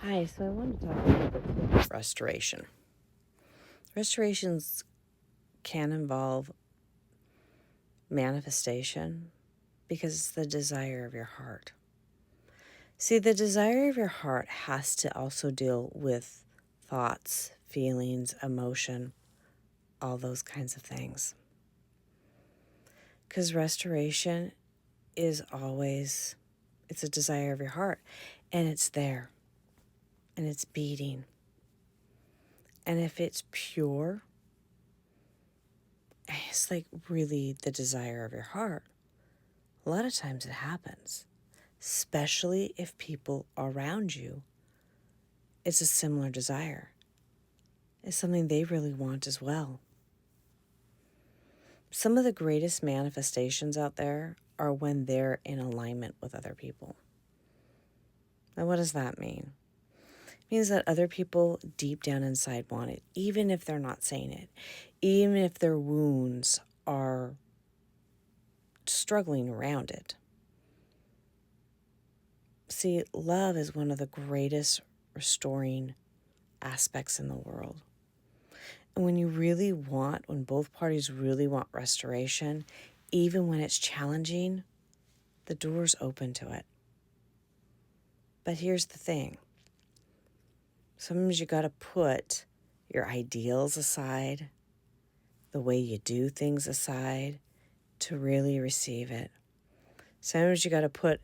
Hi, so I want to talk a little bit about restoration. Restorations can involve manifestation because it's the desire of your heart. See, the desire of your heart has to also deal with thoughts, feelings, emotion, all those kinds of things. Because restoration is always, it's a desire of your heart, and it's there, and it's beating. And if it's pure, it's like really the desire of your heart. A lot of times it happens, especially if people around you, it's a similar desire. It's something they really want as well. Some of the greatest manifestations out there are when they're in alignment with other people. Now, what does that mean? It means that other people deep down inside want it, even if they're not saying it, even if their wounds are struggling around it. See, love is one of the greatest restoring aspects in the world. And when both parties really want restoration, even when it's challenging, the door's open to it. But here's the thing. Sometimes you got to put your ideals aside, the way you do things aside, to really receive it. Sometimes you got to put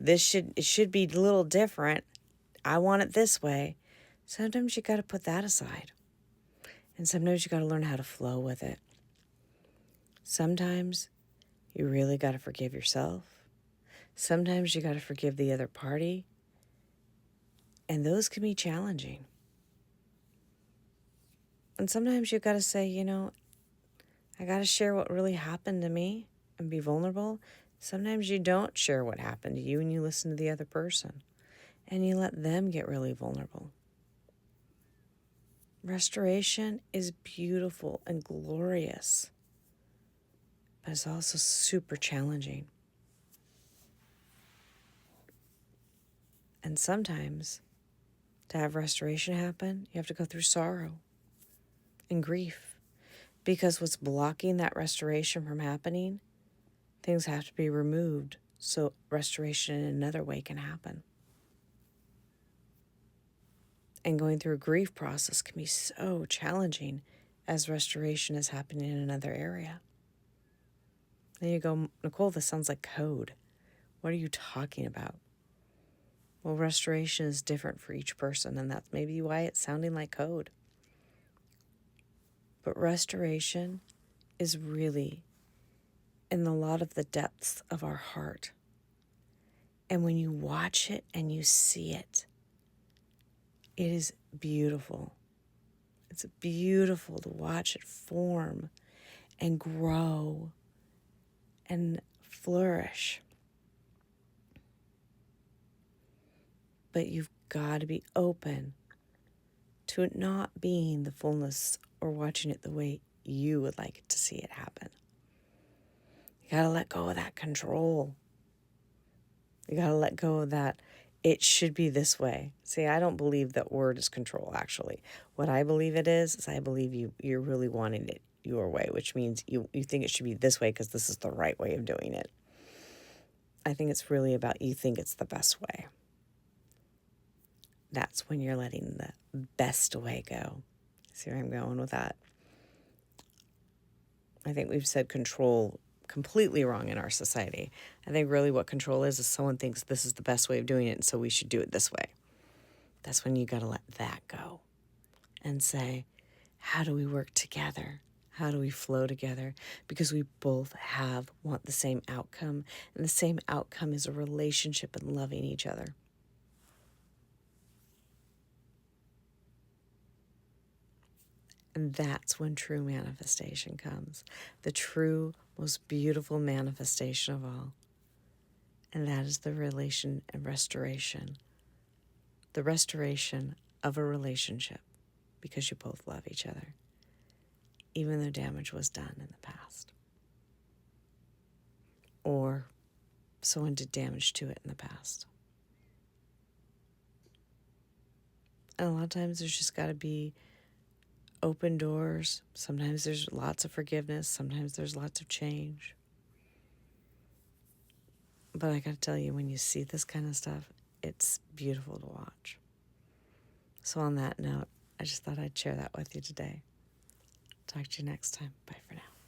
it should be a little different. I want it this way. Sometimes you got to put that aside. And sometimes you got to learn how to flow with it. Sometimes you really got to forgive yourself. Sometimes you got to forgive the other party. And those can be challenging. And sometimes you got to say, I got to share what really happened to me and be vulnerable. Sometimes you don't share what happened to you and you listen to the other person and you let them get really vulnerable. Restoration is beautiful and glorious, but it's also super challenging. And sometimes to have restoration happen, you have to go through sorrow and grief, because what's blocking that restoration from happening, things have to be removed so restoration in another way can happen. And going through a grief process can be so challenging as restoration is happening in another area. Then you go, Nicole, this sounds like code. What are you talking about? Well, restoration is different for each person, and that's maybe why it's sounding like code. But restoration is really in a lot of the depths of our heart. And when you watch it and you see it, it is beautiful. It's beautiful to watch it form and grow and flourish. But you've got to be open to it not being the fullness or watching it the way you would like to see it happen. You got to let go of that control. You got to let go of that, it should be this way. See, I don't believe that word is control, actually. What I believe it is I believe you're really wanting it your way, which means you think it should be this way because this is the right way of doing it. I think it's really about you think it's the best way. That's when you're letting the best way go. See where I'm going with that? I think we've said control completely wrong in our society. I think really what control is someone thinks this is the best way of doing it, and so we should do it this way. That's when you got to let that go and say, how do we work together? How do we flow together? Because we both want the same outcome, and the same outcome is a relationship and loving each other. And that's when true manifestation comes. The true, most beautiful manifestation of all. And that is the relation and restoration. The restoration of a relationship because you both love each other, even though damage was done in the past. Or someone did damage to it in the past. And a lot of times there's just got to be open doors. Sometimes there's lots of forgiveness. Sometimes there's lots of change. But I got to tell you, when you see this kind of stuff, it's beautiful to watch. So on that note, I just thought I'd share that with you today. Talk to you next time. Bye for now.